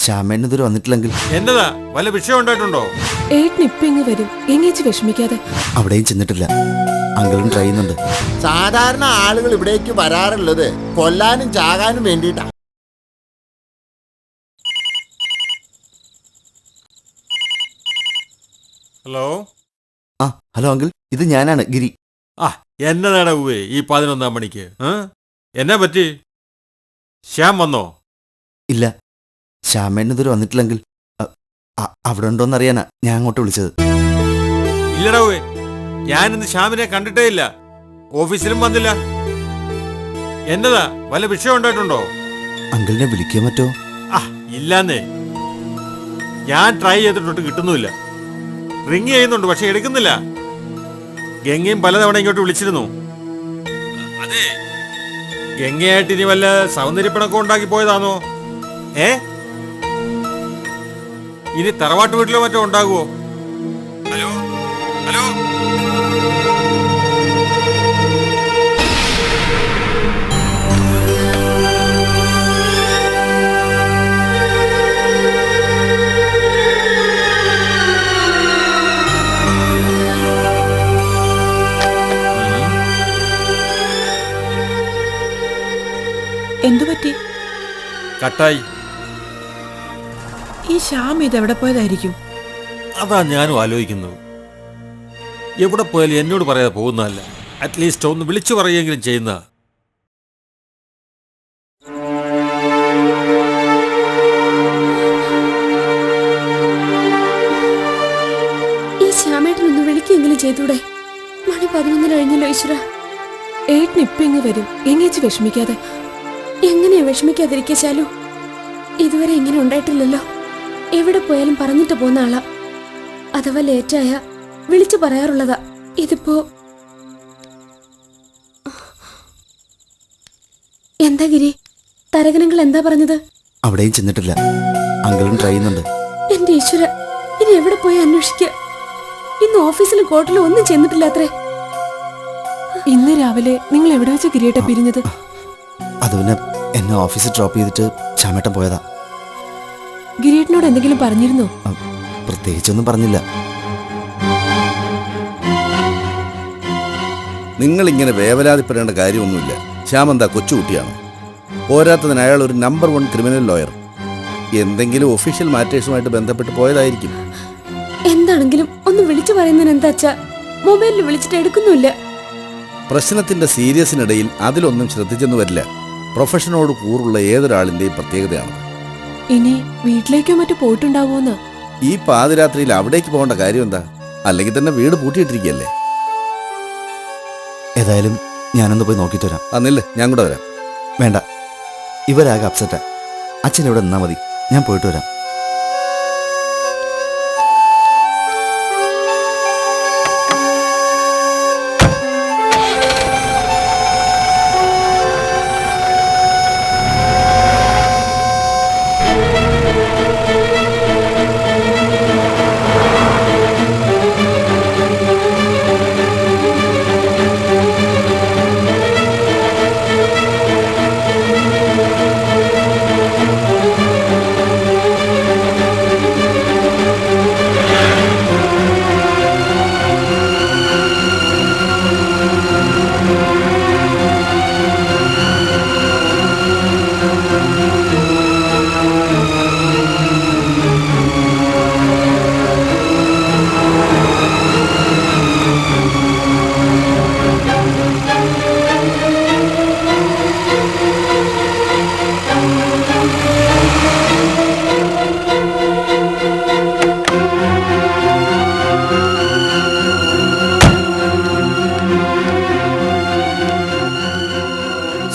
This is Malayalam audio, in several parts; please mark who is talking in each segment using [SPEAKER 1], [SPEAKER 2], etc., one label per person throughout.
[SPEAKER 1] ശ്യാമേട്ടൻ ഇതുവരെ വന്നിട്ടില്ലെങ്കിൽ
[SPEAKER 2] എന്നതാ വല്ല വിഷയം ഉണ്ടായിട്ടുണ്ടോ?
[SPEAKER 3] ഏട്ടൻ ഇപ്പൊ ഇങ്ങ് വരും, എങ്ങേച്ച് വിഷമിക്കാതെ.
[SPEAKER 1] അവിടെയും ചെന്നിട്ടില്ല. അങ്കിളും ട്രൈ ചെയ്യുന്നുണ്ട്.
[SPEAKER 4] സാധാരണ ആളുകൾ ഇവിടേക്ക് വരാറുള്ളത് കൊല്ലാനും ചാകാനും വേണ്ടിയിട്ടാണ്.
[SPEAKER 2] ഹലോ.
[SPEAKER 1] ഹലോ അങ്കിൾ, ഇത് ഞാനാണ് ഗിരി.
[SPEAKER 2] എന്നതാടാ ഉവ്വേ ഈ 11 മണിക്ക്? എന്നാ പറ്റി? ശ്യാം വന്നോ?
[SPEAKER 1] ഇല്ല, ശ്യാമേട്ടൻ ഇതുവരെ വന്നിട്ടില്ലെങ്കിൽ അവിടെ ഉണ്ടോന്ന് അറിയാനാ ഞാൻ അങ്ങോട്ട് വിളിച്ചത്.
[SPEAKER 2] ഇല്ലടാ ഉവ്വേ, ഞാനിന്ന് ശ്യാമിനെ കണ്ടിട്ടേ ഇല്ല. ഓഫീസിലും വന്നില്ല. എന്നതാ വല്ല വിഷയം ഉണ്ടായിട്ടുണ്ടോ?
[SPEAKER 1] അങ്കിളിനെ വിളിക്കാൻ പറ്റോ?
[SPEAKER 2] ഇല്ലാന്നേ. ഞാൻ ട്രൈ ചെയ്തിട്ടൊട്ട് കിട്ടുന്നുമില്ല. റിങ് ചെയ്യുന്നുണ്ട്, പക്ഷെ എടുക്കുന്നില്ല. ഗംഗയും പലതവണ ഇങ്ങോട്ട് വിളിച്ചിരുന്നു. അതെ, ഗംഗയായിട്ട് ഇനി വല്ല സൗന്ദര്യപ്പിണക്കം ഉണ്ടാക്കി പോയതാണോ? ഇനി തറവാട്ട് വീട്ടിലോ മറ്റോ ഉണ്ടാകുവോ? Hello hello.
[SPEAKER 3] എന്തുപറ്റി?
[SPEAKER 2] കട്ടായി.
[SPEAKER 3] ഈ ശ്യാം ഇതെവിടെ പോയതായിരിക്കും?
[SPEAKER 2] അതാ ഞാനും ആലോചിക്കുന്നത്. എവിടെ പോയാലും എന്നോട് പറയാതെ പോകുന്നതല്ല, അറ്റ്ലീസ്റ്റ് ഒന്ന് വിളിച്ചു പറയുകയെങ്കിലും ചെയ്യുന്ന.
[SPEAKER 5] ഈ ശ്യാമേട്ടൻ ഒന്ന് വിളിക്കെങ്കിലും ചെയ്തൂടെ? മണി 11 കഴിഞ്ഞല്ലോ ഈശ്വര.
[SPEAKER 3] ഏട്ടൻ ഇപ്പൊ ഇങ്ങ് വരും, എങ്ങേച്ച് വിഷമിക്കാതെ.
[SPEAKER 5] എങ്ങനെയാ വിഷമിക്കാതിരിക്കുക ശാലു? ഇതുവരെ ഇങ്ങനെ ഉണ്ടായിട്ടില്ലല്ലോ. എവിടെ പോയാലും പറഞ്ഞിട്ട് പോകുന്ന ആളാ. അഥവാ ലേറ്റായ വിളിച്ചു പറയാറുള്ളതാ. ഇതിപ്പോ എന്താ ഗിരി, തരകനങ്ങൾ എന്താ പറഞ്ഞത്?
[SPEAKER 1] അവിടെയും ചെന്നിട്ടില്ല. അങ്കിളും ട്രൈ ചെയ്യുന്നുണ്ട്.
[SPEAKER 5] എന്റെ ഈശ്വര, ഇനി എവിടെ പോയി അന്വേഷിക്കുക? ഇന്ന് ഓഫീസിലും കോർട്ടിലും ഒന്നും ചെന്നിട്ടില്ല അത്രേ.
[SPEAKER 3] ഇന്ന് രാവിലെ നിങ്ങൾ എവിടെ വെച്ച് ഗിരിയേട്ട പിരിഞ്ഞത്?
[SPEAKER 1] അത് പിന്നെ എന്നെ ഓഫീസിൽ ഡ്രോപ്പ് ചെയ്തിട്ട് ശ്യാമേട്ടൻ പോയതാ.
[SPEAKER 3] ഗിരിയേട്ടനോട് എന്തെങ്കിലും പറഞ്ഞിരുന്നോ?
[SPEAKER 1] പ്രത്യേകിച്ചൊന്നും പറഞ്ഞില്ല.
[SPEAKER 6] നിങ്ങളിങ്ങനെ വേവലാതിപ്പെടേണ്ട കാര്യമൊന്നുമില്ല. ശ്യാമെന്താ കൊച്ചുകുട്ടിയാണ്? പോരാത്തതിന് അയാൾ ഒരു നമ്പർ 1 ക്രിമിനൽ ലോയർ. എന്തെങ്കിലും ഒഫീഷ്യൽ മാറ്റേഴ്സുമായിട്ട് ബന്ധപ്പെട്ട് പോയതായിരിക്കും.
[SPEAKER 5] എന്താണെങ്കിലും ഒന്ന് വിളിച്ചു പറയുന്നതിന് എന്താ അച്ഛാ? മൊബൈലിൽ വിളിച്ചിട്ട് എടുക്കുന്നില്ല.
[SPEAKER 6] പ്രശ്നത്തിന്റെ സീരിയസിനിടയിൽ അതിലൊന്നും ശ്രദ്ധിച്ചെന്ന് വരില്ല. പ്രൊഫഷനോട് കൂറുള്ള ഏതൊരാളിന്റെയും പ്രത്യേകതയാണ്.
[SPEAKER 3] ഇനി വീട്ടിലേക്കോ മറ്റോ പോയിട്ടുണ്ടാവോന്ന്?
[SPEAKER 6] ഈ പാതിരാത്രിയിൽ അവിടേക്ക് പോകേണ്ട കാര്യം എന്താ? അല്ലെങ്കിൽ തന്നെ വീട് പൂട്ടിയിട്ടിരിക്കുകയല്ലേ.
[SPEAKER 1] ഏതായാലും ഞാനൊന്ന് പോയി നോക്കിയിട്ട് വരാം.
[SPEAKER 6] നില്ല്, ഞാൻ കൂടെ വരാം.
[SPEAKER 1] വേണ്ട, ഇവരാകെ അപ്സെറ്റാ. അച്ഛൻ ഇവിടെ നിന്നാ മതി, ഞാൻ പോയിട്ട് വരാം.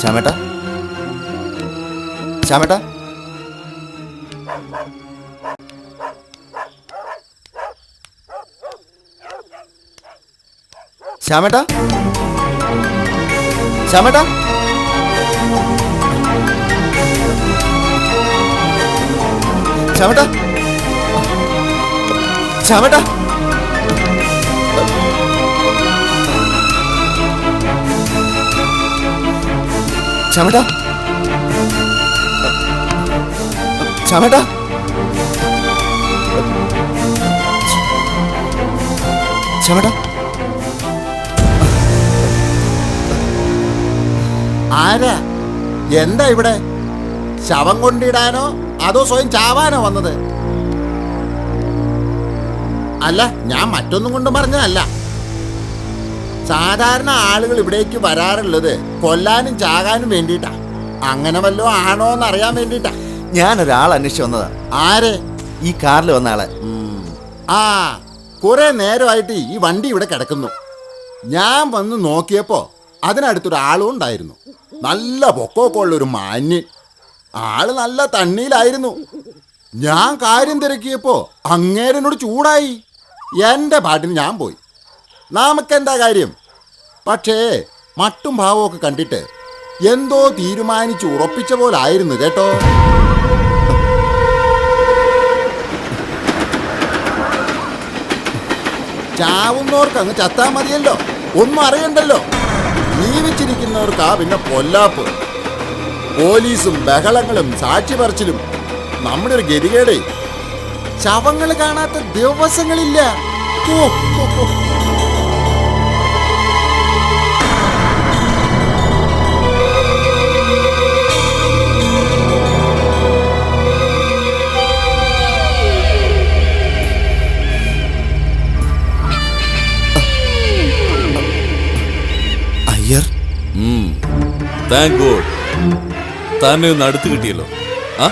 [SPEAKER 1] ശ്യാമേട്ടാ, ശ്യാമേട്ടാ, ശ്യാമേട്ടാ, ശ്യാമേട്ടാ, ശ്യാമേട്ടാ, ശ്യാമേട്ടാ, ശ്യാമേട്ടാ, ശ്യാമേട്ടാ, ശ്യാമേട്ടാ,
[SPEAKER 4] ആരാ? എന്താ ഇവിടെ? ശവം കൊണ്ടിടാനോ അതോ സ്വയം ചാവാനോ വന്നത്? അല്ല, ഞാൻ മറ്റൊന്നും കൊണ്ടും പറഞ്ഞതല്ല. സാധാരണ ആളുകൾ ഇവിടേക്ക് വരാറുള്ളത് കൊല്ലാനും ചാകാനും വേണ്ടിയിട്ടാ. അങ്ങനെ വല്ലോ ആണോ എന്ന് അറിയാൻ വേണ്ടിയിട്ടാ.
[SPEAKER 1] ഞാനൊരാൾ അന്വേഷിച്ച് വന്നതാ.
[SPEAKER 4] ആരെ?
[SPEAKER 1] ഈ കാറിൽ വന്ന ആളെ.
[SPEAKER 4] ആ, കുറെ നേരമായിട്ട് ഈ വണ്ടി ഇവിടെ കിടക്കുന്നു. ഞാൻ വന്ന് നോക്കിയപ്പോ അതിനടുത്തൊരാളും ഉണ്ടായിരുന്നു. നല്ല പൊക്കമൊക്കെ ഉള്ളൊരു മാന്യൻ. ആള് നല്ല തണ്ണിയിലായിരുന്നു. ഞാൻ കാര്യം തിരക്കിയപ്പോ അങ്ങേരനോട് ചൂടായി. എൻ്റെ പാട്ടിന് ഞാൻ പോയി. നമുക്കെന്താ കാര്യം? പക്ഷേ മട്ടും ഭാവമൊക്കെ കണ്ടിട്ട് എന്തോ തീരുമാനിച്ച് ഉറപ്പിച്ച പോലായിരുന്നു കേട്ടോ. ചാവുന്നവർക്ക് അങ്ങ് ചത്താ മതിയല്ലോ, ഒന്നും അറിയണ്ടല്ലോ. ജീവിച്ചിരിക്കുന്നവർക്കാ പിന്നെ പൊല്ലാപ്പ്. പോലീസും ബഹളങ്ങളും സാക്ഷി പറച്ചിലും നമ്മുടെ ഒരു ഗതികേടേ. ശവങ്ങൾ കാണാത്ത ദിവസങ്ങളില്ല. ഓ, ഓ, ഓ.
[SPEAKER 1] അയ്യർ,
[SPEAKER 6] താങ്ക് ഗോഡ്, തന്നെ ഒന്ന് അടുത്ത് കിട്ടിയല്ലോ. ആ,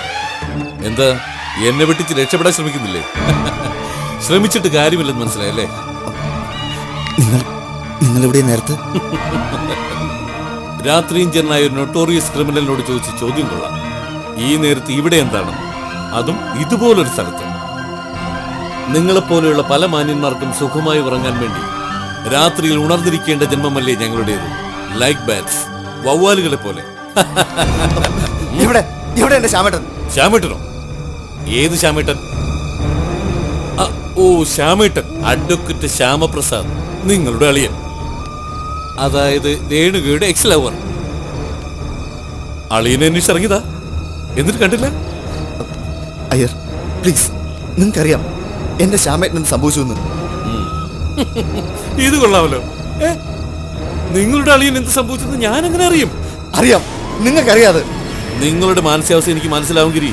[SPEAKER 6] എന്താ എന്നെ വെട്ടിച്ച് രക്ഷപ്പെടാൻ ശ്രമിക്കുന്നില്ലേ? ശ്രമിച്ചിട്ട് കാര്യമില്ലെന്ന് മനസ്സിലായല്ലേ?
[SPEAKER 1] നിങ്ങളിവിടെ നേരത്തെ
[SPEAKER 6] രാത്രിയും ചെന്നായ ഒരു നൊട്ടോറിയസ് ക്രിമിനലിനോട് ചോദിച്ച ചോദ്യം കൊള്ളാം. ഈ നേരത്ത് ഇവിടെ എന്താണ്, അതും ഇതുപോലൊരു സ്ഥലത്ത്? നിങ്ങളെപ്പോലെയുള്ള പല മാന്യന്മാർക്കും സുഖമായി ഉറങ്ങാൻ വേണ്ടി രാത്രിയിൽ ഉണർന്നിരിക്കേണ്ട ജന്മമല്ലേ ഞങ്ങളുടേത്. ലൈക്ക് ബാറ്റ്സ്, വവ്വാലുകളെ പോലെ.
[SPEAKER 1] ഇവിടെ ഇവിടെ എന്റെ ശ്യാമേട്ടൻ.
[SPEAKER 6] ശ്യാമേട്ടനോ? ഏത് ശ്യാമേട്ടൻ? ഓ, ശ്യാമേട്ടൻ, അഡ്വക്കേറ്റ് ശ്യാമപ്രസാദ്, നിങ്ങളുടെ അളിയൻ. അതായത് രേണുകയുടെ എക്സ് ലവർ. അളിയനെ അന്വേഷിച്ചിറങ്ങിയതാ, എന്നിട്ട് കണ്ടില്ല?
[SPEAKER 1] അയ്യർ, പ്ലീസ്, നിങ്ങൾക്കറിയാം എന്റെ ശ്യാമേട്ടൻ സംഭവിച്ചു എന്ന്.
[SPEAKER 6] ഇത് കൊള്ളാമല്ലോ. നിങ്ങളുടെ അളിയൻ എന്ത് സംഭവിച്ചെന്ന് ഞാൻ എങ്ങനെ അറിയും?
[SPEAKER 1] അറിയാം, നിങ്ങൾക്കറിയാതെ.
[SPEAKER 6] നിങ്ങളുടെ മാനസികാവസ്ഥ എനിക്ക് മനസ്സിലാവും ഗിരി.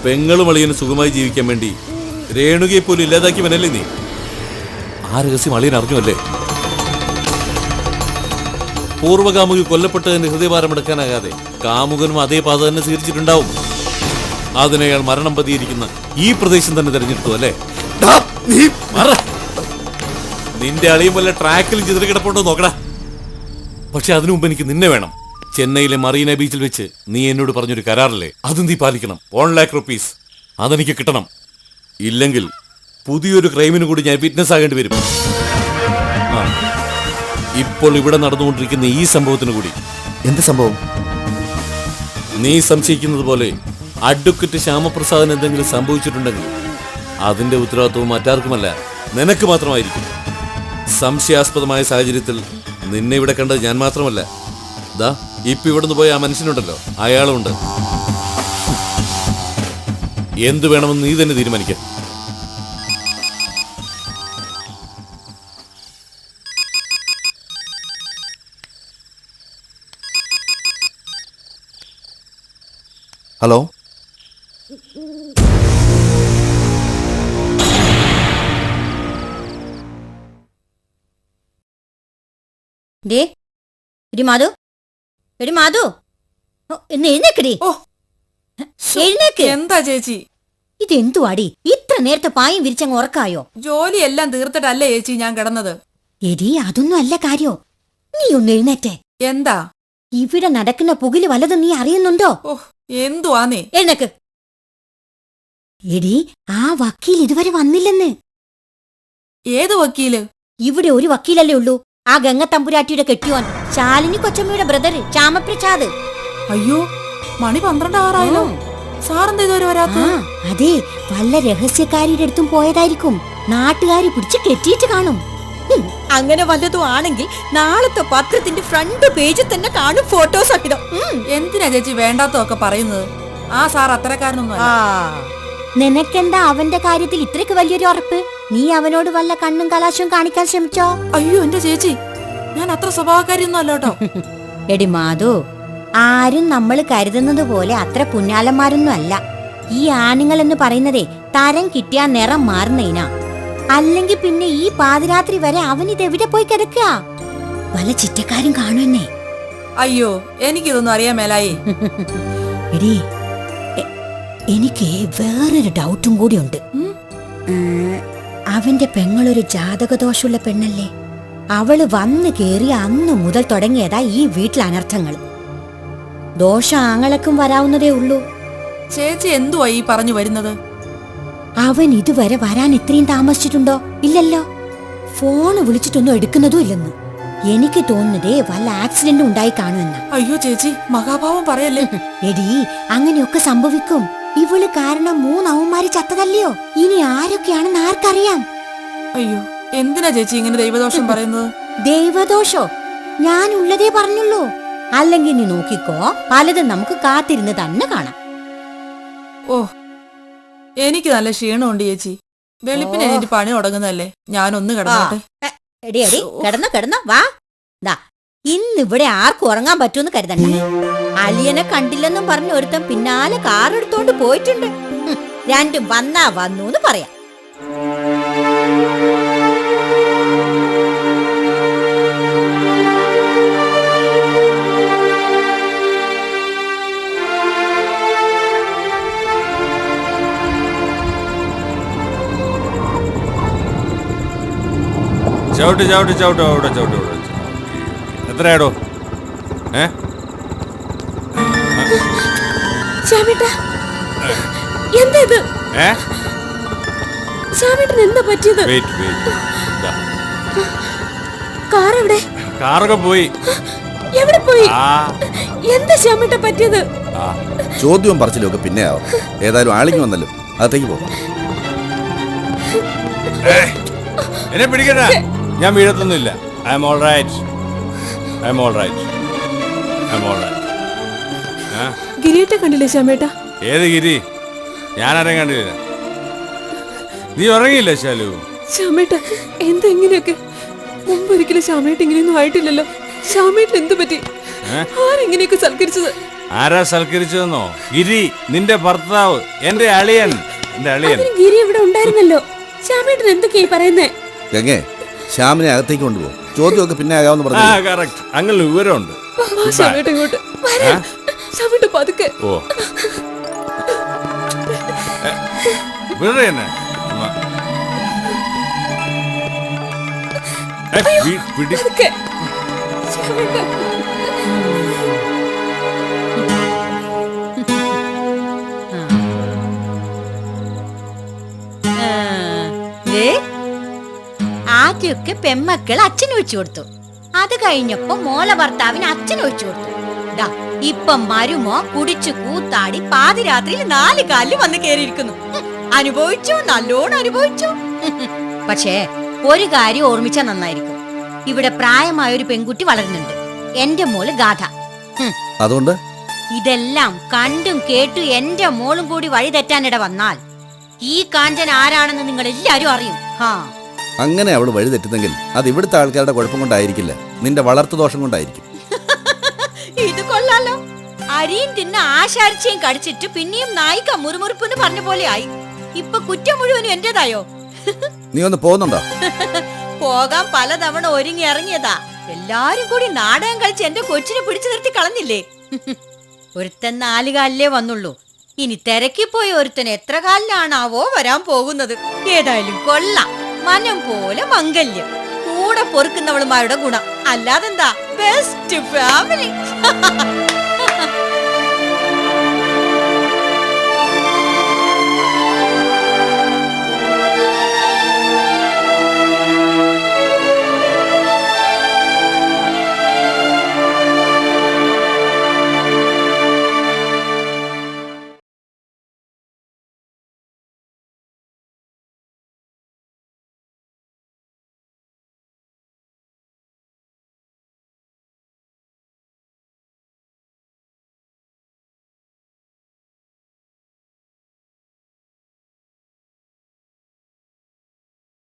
[SPEAKER 6] പെങ്ങളും അളിയന് സുഖമായി ജീവിക്കാൻ വേണ്ടി രേണുകയെ പോലും ഇല്ലാതാക്കിയവനല്ലേ നീ? ആ രഹസ്യം അളിയൻ അറിഞ്ഞുവല്ലേ? പൂർവ്വകാമുകി കൊല്ലപ്പെട്ടതിന് ഹൃദയഭാരമെടുക്കാനാകാതെ കാമുകനും അതേ പാത തന്നെ സ്വീകരിച്ചിട്ടുണ്ടാവും. അതിനയാൾ മരണം പതിയിരിക്കുന്ന ഈ പ്രദേശം തന്നെ തിരഞ്ഞെടുത്തു അല്ലേ? നിന്റെ അളിയും വല്ല ട്രാക്കിലും ചിതറിക്കിടപ്പുണ്ടോ നോക്കടാ. പക്ഷെ അതിനു മുമ്പ് എനിക്ക് നിന്നെ വേണം. ചെന്നൈയിലെ മറീന ബീച്ചിൽ വെച്ച് നീ എന്നോട് പറഞ്ഞൊരു കരാറില്ലേ, അത് നീ പാലിക്കണം. 1 lakh rupees അതെനിക്ക് കിട്ടണം. ഇല്ലെങ്കിൽ പുതിയൊരു ക്രൈമിന് കൂടി ഞാൻ വിറ്റ്നസ് ആകേണ്ടി വരും. ഇപ്പോൾ ഇവിടെ നടന്നുകൊണ്ടിരിക്കുന്ന ഈ സംഭവത്തിന് കൂടി.
[SPEAKER 1] എന്ത് സംഭവം?
[SPEAKER 6] നീ സംശയിക്കുന്നത് പോലെ അഡ്വക്കേറ്റ് ശ്യാമപ്രസാദിന് എന്തെങ്കിലും സംഭവിച്ചിട്ടുണ്ടെങ്കിൽ അതിന്റെ ഉത്തരവാദിത്വം മറ്റാർക്കുമല്ല, നിനക്ക് മാത്രമായിരിക്കും. സംശയാസ്പദമായ സാഹചര്യത്തിൽ നിന്നെ ഇവിടെ കണ്ടത് ഞാൻ മാത്രമല്ല, ദാ ഇപ്പൊ ഇവിടുന്ന് പോയ ആ മനുഷ്യനുണ്ടല്ലോ, അയാളുമുണ്ട്. എന്തു വേണമെന്ന് നീ തന്നെ തീരുമാനിക്ക.
[SPEAKER 1] ഹലോ,
[SPEAKER 7] ഡേ എടി മാധു, എടി മാധു, എന്ന് എഴുന്നേക്കടി. എഴുന്നേക്ക്.
[SPEAKER 3] എന്താ ചേച്ചി?
[SPEAKER 7] ഇതെന്തുവാടി ഇത്ര നേരത്തെ പായും വിരിച്ചങ്ങ് ഉറക്കായോ?
[SPEAKER 3] ജോലിയെല്ലാം തീർത്തിട്ടല്ലേ ചേച്ചി ഞാൻ കിടന്നത്.
[SPEAKER 7] എടി അതൊന്നും അല്ല കാര്യോ. നീ ഒന്ന് എഴുന്നേറ്റേ.
[SPEAKER 3] എന്താ
[SPEAKER 7] ഇവിടെ നടക്കുന്ന പുകില് വല്ലതും നീ അറിയുന്നുണ്ടോ?
[SPEAKER 3] എന്തുവാന്നേ?
[SPEAKER 7] എഴുന്നേക്ക്. എടി ആ വക്കീൽ ഇതുവരെ വന്നില്ലെന്ന്.
[SPEAKER 3] ഏത് വക്കീല്?
[SPEAKER 7] ഇവിടെ ഒരു വക്കീലല്ലേ ഉള്ളൂ, ആ ഗംഗത്തമ്പുരാട്ടിയുടെ കെട്ടിയോൻ, ശാലിനി കൊച്ചമ്മയുടെ ബ്രദർ ശ്യാമപ്രസാദ്.
[SPEAKER 3] അയ്യോ, മണി 12 ആറായല്ലോ. സാറെന്താ ഇതുവരെ വരാത്ത?
[SPEAKER 7] അതെ, വല്ല രഹസ്യക്കാരിയുടെ അടുത്തും പോയതായിരിക്കും. നാട്ടുകാരി പിടിച്ച് കെട്ടിയിട്ട് കാണും. അങ്ങനെ വല്ലതും ആണെങ്കിൽ നാളത്തെ പത്രത്തിന്റെ ഫ്രണ്ട് പേജിൽ തന്നെ കാണും ഫോട്ടോസ് ആക്കിടും.
[SPEAKER 3] എന്തിനാ ചേച്ചി വേണ്ടാത്തൊക്കെ പറയുന്നത്? ആ സാർ അത്തരക്കാരനൊന്നും അല്ല.
[SPEAKER 7] നിനക്കെന്താ അവന്റെ കാര്യത്തിൽ ഇത്രക്ക് വലിയൊരു ഉറപ്പ്? നീ അവനോട് വല്ല കണ്ണും കലാശവും കാണിക്കാൻ ശ്രമിച്ചോ?
[SPEAKER 3] അയ്യോ എന്റെ ചേച്ചി, ഞാൻ അത്ര സ്വഭാവക്കാരിയൊന്നും അല്ല കേട്ടോ.
[SPEAKER 7] എടി മാധു, ആരും നമ്മൾ കരുതുന്നത് പോലെ അത്ര പുന്നാലന്മാരൊന്നും അല്ല. ഈ ആണുങ്ങൾ എന്ന് പറയുന്നതേ തരം കിട്ടിയാ നിറം മാറുന്നതിനാ. അല്ലെങ്കിൽ പിന്നെ ഈ പാതിരാത്രി വരെ അവൻ ഇതെവിടെ പോയി കിടക്കുക? വല്ല ചിറ്റക്കാരും കാണുന്നേ.
[SPEAKER 3] അയ്യോ എനിക്കിതൊന്നും അറിയാൻ മേലായി.
[SPEAKER 7] എടി, എനിക്ക് വേറൊരു ഡൗട്ടും കൂടി ഉണ്ട്. അവന്റെ പെങ്ങളൊരു ജാതകദോഷമുള്ള പെണ്ണല്ലേ? അവള് വന്നു കേറി അന്ന് മുതൽ തുടങ്ങിയതാ ഈ വീട്ടിൽ അനർത്ഥങ്ങൾ. ദോഷം ആങ്ങളക്കും വരാവുന്നതേ ഉള്ളൂ.
[SPEAKER 3] ചേച്ചി എന്തുവാ ഈ പറഞ്ഞു വരുന്നത്?
[SPEAKER 7] അവൻ ഇതുവരെ വരാൻ ഇത്രയും താമസിച്ചിട്ടുണ്ടോ? ഇല്ലല്ലോ. ഫോണ് വിളിച്ചിട്ടൊന്നും എടുക്കുന്നതും ഇല്ലെന്ന്. എനിക്ക് തോന്നുന്നതേ വല്ല ആക്സിഡന്റും ഉണ്ടായി കാണുമെന്ന.
[SPEAKER 3] അയ്യോ ചേച്ചി, മഹാഭാവം പറയല്ലേ.
[SPEAKER 7] എടി, അങ്ങനെയൊക്കെ സംഭവിക്കും. ഇവള് കാരണം 3 അവന്മാര് ചത്തതല്ലയോ? ഇനി ആരൊക്കെയാണെന്ന് ആർക്കറിയാം?
[SPEAKER 3] അയ്യോ എന്തിനാ ചേച്ചി ഇങ്ങനെ ദൈവദോഷം പറയുന്നത്?
[SPEAKER 7] ദൈവദോഷോ? ഞാൻ ഉള്ളതേ പറഞ്ഞുള്ളൂ. അല്ലെങ്കിൽ നീ നോക്കിക്കോ, പലതും നമുക്ക് കാത്തിരുന്ന് തന്നെ കാണാം.
[SPEAKER 3] ഓ എനിക്ക് നല്ല ക്ഷീണമുണ്ട് ചേച്ചി. വെളുപ്പിന് എനിക്ക് പണി തുടങ്ങുന്നതല്ലേ. ഞാനൊന്ന് കിടന്നോട്ടെ.
[SPEAKER 7] എടി എടി, കിടന്നോ വാ. ദാ, ഇന്നിവിടെ ആർക്കും ഉറങ്ങാൻ പറ്റുമെന്ന് കരുതണ്ട. അലിയനെ കണ്ടില്ലെന്നും പറഞ്ഞ് ഒരുത്തൻ പിന്നാലെ കാറെടുത്തോണ്ട് പോയിട്ടുണ്ട്. രണ്ടും വന്നാ വന്നു എന്ന് പറയാം.
[SPEAKER 2] ചവിട്ട് ചവിട്ട് ചവിട്ട് അവിടെ ചവിട്ട് അവിടെ. എത്രയാടോ?
[SPEAKER 5] എന്താ ഇത്? ശ്യാമേട്ടന് എന്താ പറ്റിയത്? കാർ എവിടെ?
[SPEAKER 2] കാറൊക്കെ പോയി.
[SPEAKER 5] എവിടെ പോയി? എന്താ ശ്യാമേട്ട പറ്റിയത്?
[SPEAKER 1] ചോദ്യവും പറച്ചിലും ഒക്കെ പിന്നെ ആവും. ഏതായാലും ആളിങ്ങി വന്നല്ലോ, അകത്തേക്ക് പോകാം.
[SPEAKER 2] എന്നെ പിടിക്കണ്ട, ഞാൻ വീഴത്തൊന്നുമില്ല. I'm all right.
[SPEAKER 5] ഗിരിയേട്ട കണ്ടില്ലേ ശ്യാമേട്ട?
[SPEAKER 2] ഏത് ഗിരി? ഞാനാരെയും കണ്ടില്ല. നീ ഉറങ്ങിയില്ല ശാലു?
[SPEAKER 5] ശ്യാമേട്ട എന്താ ഇങ്ങനെയൊക്കെ? മുമ്പൊരിക്കലും ശ്യാമേട്ട ഇങ്ങനെയൊന്നും ആയിട്ടില്ലല്ലോ. ശ്യാമേട്ടൻ എന്ത് പറ്റി? ആരെങ്ങനെയൊക്കെ സൽക്കരിച്ചത്?
[SPEAKER 2] ആരാ സൽക്കരിച്ചതെന്നോ? ഗിരി, നിന്റെ ഭർത്താവ്, എന്റെ അളിയൻ.
[SPEAKER 5] ഗിരി ഇവിടെ ഉണ്ടായിരുന്നല്ലോ. ശ്യാമേട്ടൻ എന്തൊക്കെയായി പറയുന്നേ?
[SPEAKER 1] ഗംഗേ, ശ്യാമിനെ അകത്തേക്ക് കൊണ്ടുപോകും. ചോദ്യമൊക്കെ പിന്നെ ആകാമെന്ന് പറഞ്ഞു.
[SPEAKER 2] കറക്റ്റ്, അങ്ങനെ വിവരമുണ്ട്.
[SPEAKER 5] ശ്യാമേട്ട ഇങ്ങോട്ട് ശ്യാമേട്ട പതുക്കെ.
[SPEAKER 2] ഓ വെറുതെ തന്നെ
[SPEAKER 5] പതുക്കെ. ശ്യാമേട്ട
[SPEAKER 7] ആദ്യമൊക്കെ പെമ്മക്കൾ അച്ഛന് വെച്ചു കൊടുത്തു. അത് കഴിഞ്ഞപ്പോ മോള ഭർത്താവിന് അച്ഛന് വെച്ചു കൊടുത്തു. ഇപ്പം മരുമോ കുടിച്ചു കൂത്താടി പാതിരാത്രിയിൽ 4 കാലിൽ വന്ന് കേറിയിരിക്കുന്നു. അനുഭവിച്ചു, നല്ലോണം അനുഭവിച്ചു. പക്ഷേ ഒരു കാര്യം ഓർമ്മിച്ചാ നന്നായിരിക്കും. ഇവിടെ പ്രായമായ ഒരു പെൺകുട്ടി വളരുന്നുണ്ട്, എന്റെ മോള് ഗാഥ.
[SPEAKER 1] അതുകൊണ്ട്
[SPEAKER 7] ഇതെല്ലാം കണ്ടും കേട്ടു എന്റെ മോളും കൂടി വഴി തെറ്റാനിട വന്നാൽ ഈ കാഞ്ചൻ ആരാണെന്ന് നിങ്ങൾ എല്ലാരും അറിയും.
[SPEAKER 1] അങ്ങനെ അവൾ വഴി തെറ്റുന്നെങ്കിൽ അത് ഇവിടുത്തെ ആൾക്കാരുടെ കുഴപ്പം കൊണ്ടായിരിക്കില്ല, നിന്റെ വളർത്തു ദോഷം കൊണ്ടായിരിക്കും.
[SPEAKER 7] ഇത് കൊള്ളാലോ. അരിയും തിന്ന ആശാരിച്ചയും കടിച്ചിട്ട് പിന്നെയും നായിക മുറുമുറുപ്പെന്ന് പറഞ്ഞ പോലെ ആയി. ഇപ്പൊ കുറ്റം മുഴുവനും എന്റേതായോ?
[SPEAKER 1] നീ ഒന്ന് പോകുന്നുണ്ടോ?
[SPEAKER 7] പോകാൻ പലതവണ ഒരുങ്ങി ഇറങ്ങിയതാ. എല്ലാരും കൂടി നാടകം കളിച്ച് എന്റെ കൊച്ചിനെ പിടിച്ചു നിർത്തി കളഞ്ഞില്ലേ? ഒരുത്തൻ 4 കാലിലേ വന്നുള്ളൂ. ഇനി തിരക്കിപ്പോയ ഒരുത്തൻ എത്ര കാലിലാണാവോ വരാൻ പോകുന്നത്. ഏതായാലും കൊള്ളാം, മനം പോലെ മംഗല്യം. കൂടെ പൊറുക്കുന്നവളുമാരുടെ ഗുണം. അല്ലാതെന്താ, ബെസ്റ്റ് ഫാമിലി.